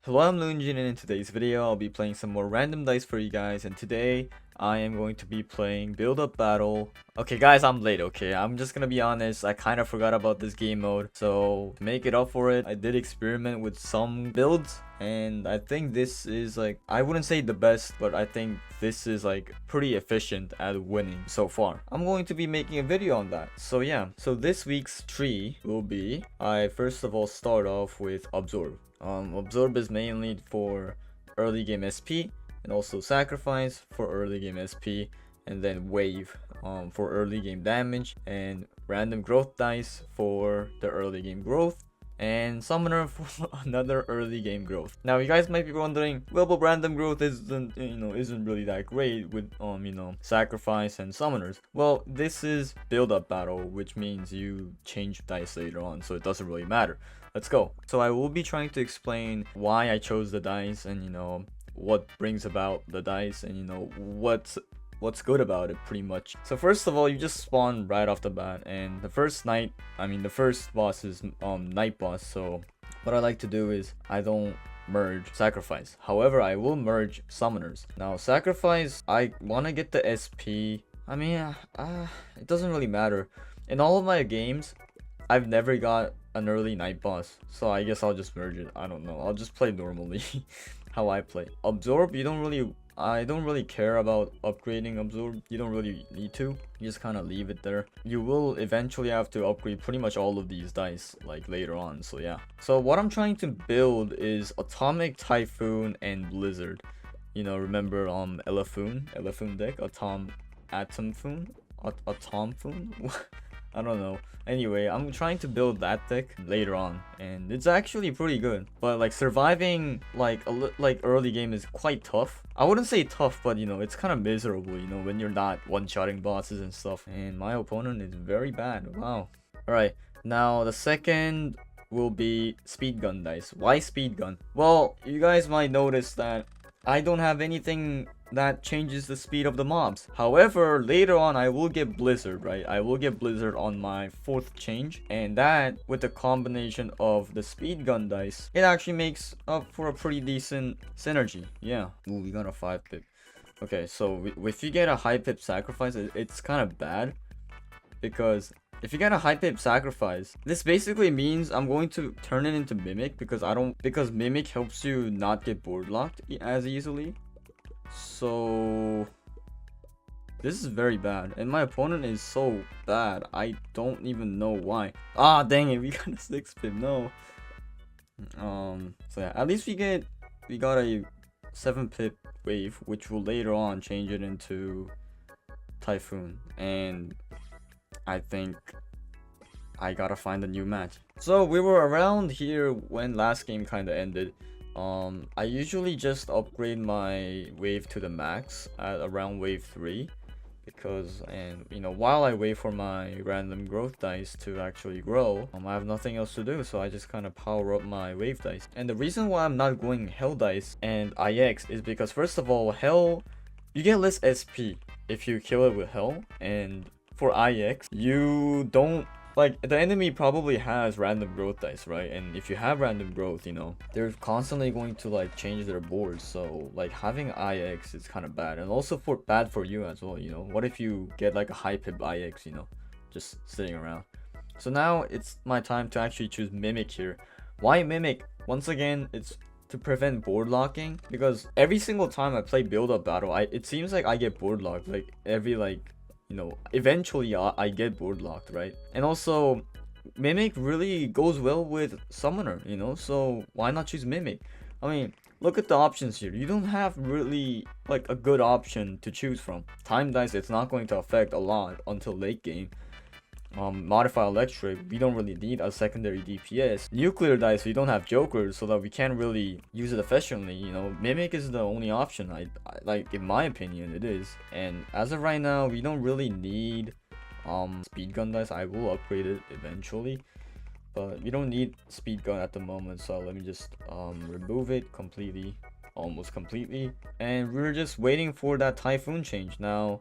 Hello, I'm LuNEJuNE, and in today's video I'll be playing some more random dice for you guys, and today I am going to be playing Build Up Battle. Okay guys, I'm late, okay? I'm just gonna be honest, I kind of forgot about this game mode, so to make it up for it, I did experiment with some builds, and I think this is like, I wouldn't say the best, but I think this is like pretty efficient at winning so far. I'm going to be making a video on that. So yeah, so this week's tree will be, I first of all start off with Absorb. Absorb is mainly for early game SP, and also Sacrifice for early game SP, and then Wave for early game damage, and Random Growth Dice for the early game growth, and Summoner for another early game growth. Now you guys might be wondering, well, but Random Growth isn't really that great with Sacrifice and Summoners. Well, this is Build Up Battle, which means you change dice later on, so it doesn't really matter. Let's go. So I will be trying to explain why I chose the dice, and what brings about the dice, and what's good about it, pretty much. So first of all, you just spawn right off the bat, and the first boss is night boss. So what I like to do is I don't merge Sacrifice. However, I will merge Summoners. Now Sacrifice, I want to get the SP. It doesn't really matter. In all of my games, I've never got an early night boss, so I guess I'll just merge it. I don't know, I'll just play normally how I play. Absorb, I don't really care about upgrading Absorb. You don't really need to, you just kind of leave it there. You will eventually have to upgrade pretty much all of these dice like later on, so yeah. So what I'm trying to build is Atomic, Typhoon, and Blizzard. Remember Elephone deck, Atomfoon. I don't know. Anyway, I'm trying to build that deck later on, and it's actually pretty good. But like surviving like early game is quite tough. I wouldn't say tough, but it's kind of miserable, when you're not one-shotting bosses and stuff. And my opponent is very bad. Wow. Alright, now the second will be Speed Gun dice. Why Speed Gun? Well, you guys might notice that I don't have anything that changes the speed of the mobs. However, later on I will get Blizzard, right? I will get Blizzard on my 4th change, and that with the combination of the speed gun dice, it actually makes up for a pretty decent synergy. Yeah. Ooh, we got a 5-pip. Okay, so if you get a high pip Sacrifice, it's kind of bad, because if you get a high pip Sacrifice, this basically means I'm going to turn it into Mimic, because Mimic helps you not get board locked as easily. So this is very bad, and my opponent is so bad, I don't even know why. Ah, dang it, we got a 6-pip. No. So yeah, at least we got a 7-pip Wave, which will later on change it into Typhoon, and I think I gotta find a new match. So we were around here when last game kind of ended. I usually just upgrade my wave to the max at around wave 3, because while I wait for my random growth dice to actually grow, I have nothing else to do, so I just kind of power up my wave dice. And the reason why I'm not going Hell dice and IX is because, first of all, Hell, you get less SP if you kill it with Hell, and for IX, you don't, like, the enemy probably has random growth dice, right? And if you have random growth, they're constantly going to like change their boards. So like having IX is kind of bad, and also bad for you as well. What if you get like a high pip IX, just sitting around? So now it's my time to actually choose Mimic here. Why Mimic? Once again, it's to prevent board locking, because every single time I play Build Up Battle, it seems like I get board locked, like every eventually I get board locked, right? And also Mimic really goes well with Summoner, so why not choose Mimic? I mean, look at the options here. You don't have really like a good option to choose from. Time dice, it's not going to affect a lot until late game. Modify Electric, we don't really need a secondary DPS. Nuclear dice, we don't have jokers, so that we can't really use it efficiently. Mimic is the only option. I like, in my opinion, it is. And as of right now, we don't really need speed gun dice. I will upgrade it eventually, but we don't need speed gun at the moment. So let me just remove it completely, almost completely, and we're just waiting for that Typhoon change. Now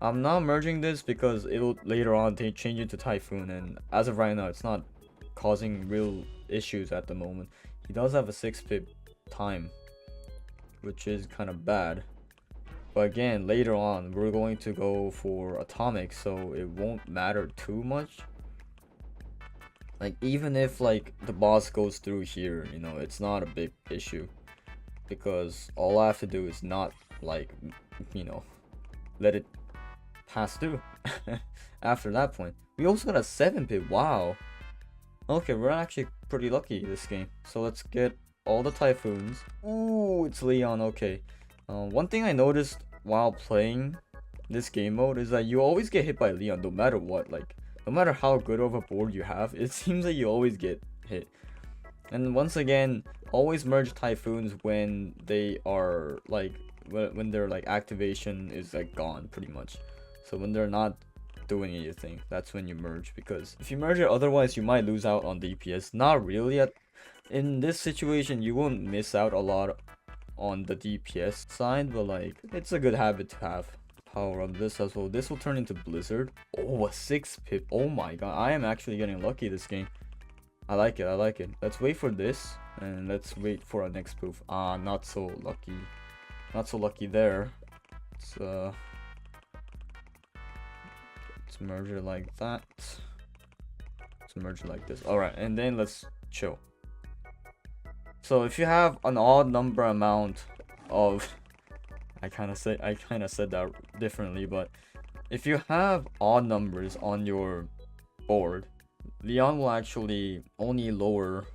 I'm not merging this because it'll later on change it to Typhoon, and as of right now, it's not causing real issues at the moment. He does have a 6-pip time, which is kind of bad. But again, later on, we're going to go for atomic, so it won't matter too much. Like, even if, like, the boss goes through here, you know, it's not a big issue. Because all I have to do is not, like, you know, let it pass through. After that point. We also got a 7-pit, wow. Okay, we're actually pretty lucky this game. So let's get all the typhoons. Ooh, it's Leon, okay. One thing I noticed while playing this game mode is that you always get hit by Leon no matter what. Like, no matter how good of a board you have, it seems like you always get hit. And once again, always merge typhoons when they are like, when their like activation is like gone pretty much. So when they're not doing anything, that's when you merge, because if you merge it otherwise you might lose out on DPS. Not really. In this situation you won't miss out a lot on the DPS side, but like, it's a good habit to have. Power up this as well. This will turn into Blizzard. Oh, a 6-pip. Oh my god, I am actually getting lucky this game. I like it, I like it. Let's wait for this, and let's wait for our next proof. Ah, not so lucky. Not so lucky there. Let's merge it like that. Let's merge it like this. Alright, and then let's chill. So if you have an odd number amount of... I kind of said that differently, but if you have odd numbers on your board, Leon will actually only lower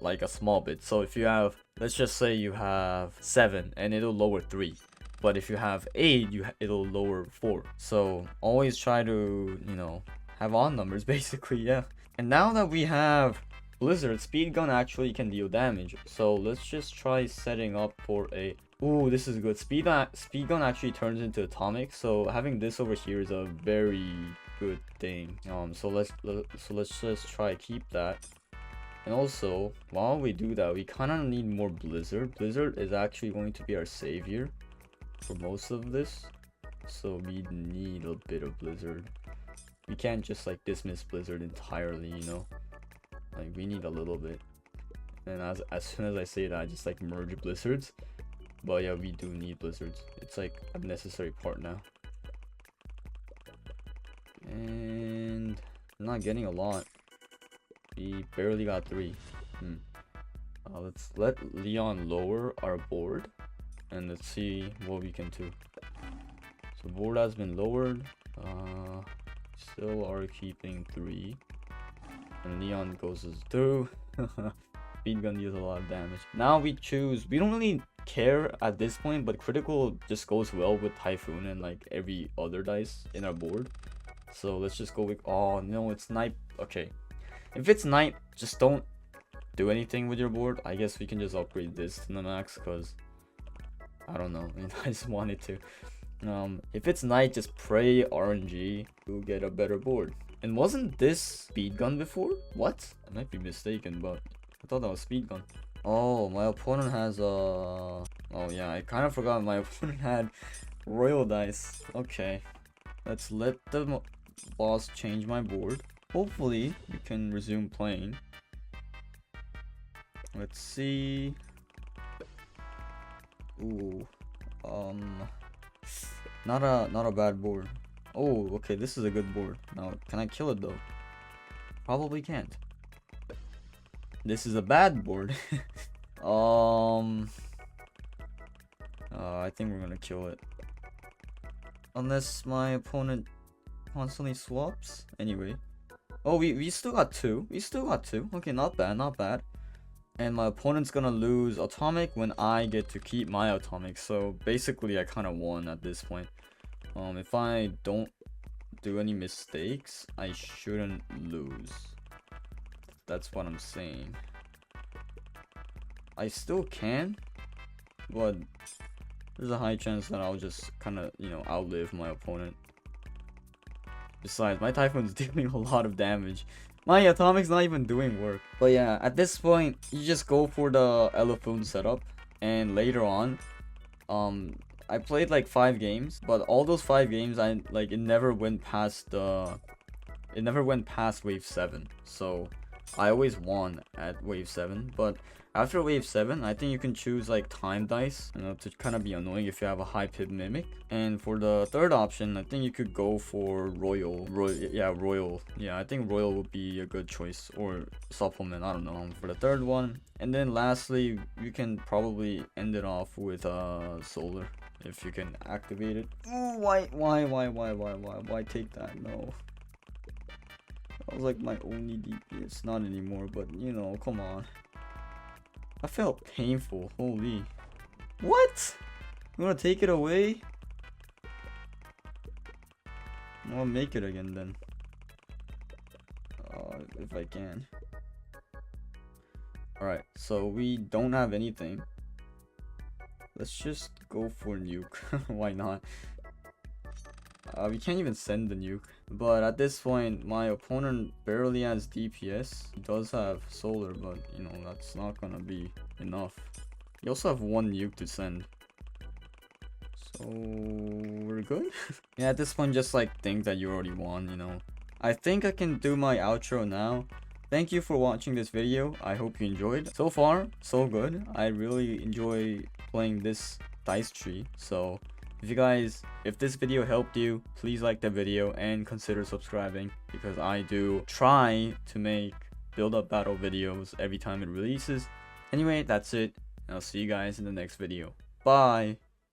like a small bit. So if you have, let's just say you have 7 and it'll lower 3, but if you have 8, it'll lower 4. So always try to, you know, have odd numbers basically. Yeah. And now that we have Blizzard, speed gun actually can deal damage. So let's just try setting up for a... Ooh, this is good. Speed gun actually turns into atomic, so having this over here is a very good thing. So let's just try keep that. And also, while we do that, we kind of need more Blizzard. Blizzard is actually going to be our savior for most of this, so we need a bit of Blizzard. We can't just like dismiss Blizzard entirely, you know. Like, we need a little bit. And as soon as I say that, I just like merge Blizzards. But yeah, we do need Blizzards. It's like a necessary part now. And I'm not getting a lot. We barely got 3. Let's let Leon lower our board, and let's see what we can do. So board has been lowered. Still are keeping 3. And Leon goes through. Speed gun deals a lot of damage. Now we choose. We don't really care at this point, but critical just goes well with Typhoon and like every other dice in our board. So let's just go with... Oh no, it's night. Okay, if it's night, just don't do anything with your board. I guess we can just upgrade this to the max, because I don't know, I just wanted to. If it's night, just pray RNG to get a better board. And wasn't this speed gun before? What? I might be mistaken, but I thought that was speed gun. Oh, my opponent has oh yeah, I kind of forgot my opponent had royal dice. Okay, let's let the boss change my board. Hopefully we can resume playing. Let's see. Ooh, not a bad board. Oh, okay, this is a good board. Now, can I kill it though? Probably can't. This is a bad board. I think we're gonna kill it. Unless my opponent constantly swaps. Anyway. Oh, we still got 2. We still got 2. Okay, not bad, not bad. And my opponent's gonna lose atomic when I get to keep my atomic. So basically I kinda won at this point. If I don't do any mistakes, I shouldn't lose. That's what I'm saying. I still can, but there's a high chance that I'll just kind of, you know, outlive my opponent. Besides, my Typhoon's dealing a lot of damage. My atomic's not even doing work. But yeah, at this point, you just go for the Elephant setup, and later on, I played like 5 games, but all those 5 games, it never went past wave 7. So I always won at wave 7, but After wave 7, I think you can choose like time dice, you know, to kind of be annoying if you have a high pip mimic. And for the third option, I think you could go for royal. Royal. Yeah, I think royal would be a good choice, or supplement, I don't know, for the third one. And then lastly, you can probably end it off with solar if you can activate it. Ooh, why take that? No. That was like my only DPS. Not anymore, but you know, come on. I felt painful. Holy. What? You wanna take it away? I'll make it again then. If I can. Alright, so we don't have anything. Let's just go for nuke. Why not? We can't even send the nuke. But at this point, my opponent barely has DPS. He does have solar, but you know, that's not gonna be enough. You also have one nuke to send. So we're good. Yeah, at this point, just like think that you already won, you know. I think I can do my outro now. Thank you for watching this video. I hope you enjoyed. So far, so good. I really enjoy playing this dice tree. So if this video helped you, please like the video and consider subscribing, because I do try to make build-up battle videos every time it releases. Anyway, that's it. I'll see you guys in the next video. Bye!